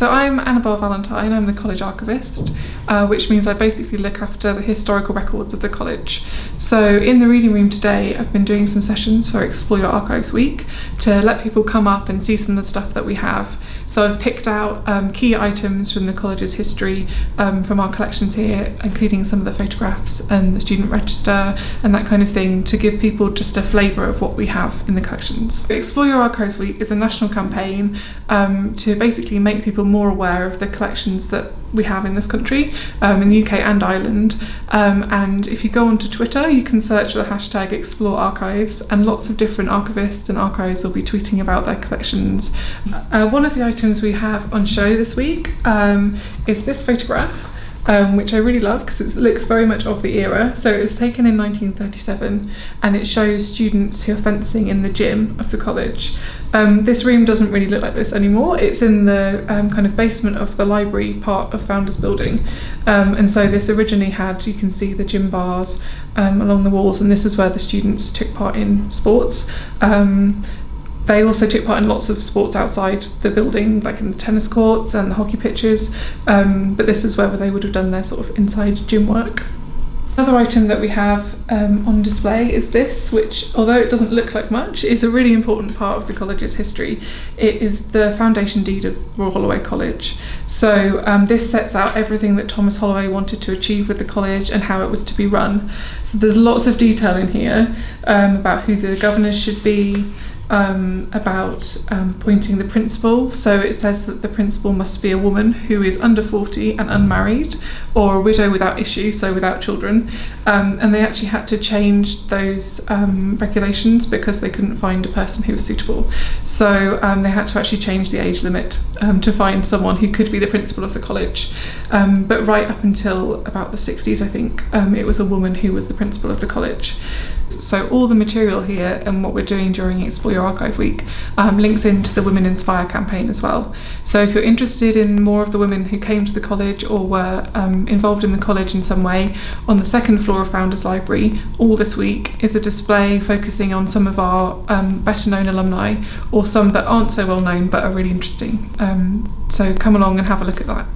So I'm Annabelle Valentine, I'm the college archivist, which means I basically look after the historical records of the college. So in the reading room today, I've been doing some sessions for Explore Your Archives Week to let people come up and see some of the stuff that we have. So I've picked out key items from the college's history from our collections here, including some of the photographs and the student register and that kind of thing, to give people just a flavour of what we have in the collections. Explore Your Archives Week is a national campaign to basically make people more aware of the collections that we have in this country, in the UK and Ireland. And if you go onto Twitter, you can search for the hashtag Explore Archives, and lots of different archivists and archives will be tweeting about their collections. One of the items we have on show this week is this photograph, which I really love because it looks very much of the era. So it was taken in 1937 and it shows students who are fencing in the gym of the college. This room doesn't really look like this anymore. It's in the kind of basement of the library part of Founders Building. And so this originally had, you can see the gym bars along the walls, and this is where the students took part in sports. They also took part in lots of sports outside the building, like in the tennis courts and the hockey pitches, but this is where they would have done their sort of inside gym work. Another item that we have on display is this, which, although it doesn't look like much, is a really important part of the college's history. It is the foundation deed of Royal Holloway College. So this sets out everything that Thomas Holloway wanted to achieve with the college and how it was to be run. So there's lots of detail in here about who the governors should be, about appointing the principal. So it says that the principal must be a woman who is under 40 and unmarried, or a widow without issue, so without children. And they actually had to change those regulations because they couldn't find a person who was suitable. So they had to actually change the age limit to find someone who could be the principal of the college. But right up until about the 60s, I think, it was a woman who was the principal of the college. So all the material here and what we're doing during Explore Your Archive Week links into the Women Inspire campaign as well. So if you're interested in more of the women who came to the college or were involved in the college in some way, on the second floor of Founders Library, all this week is a display focusing on some of our better known alumni, or some that aren't so well known but are really interesting. So come along and have a look at that.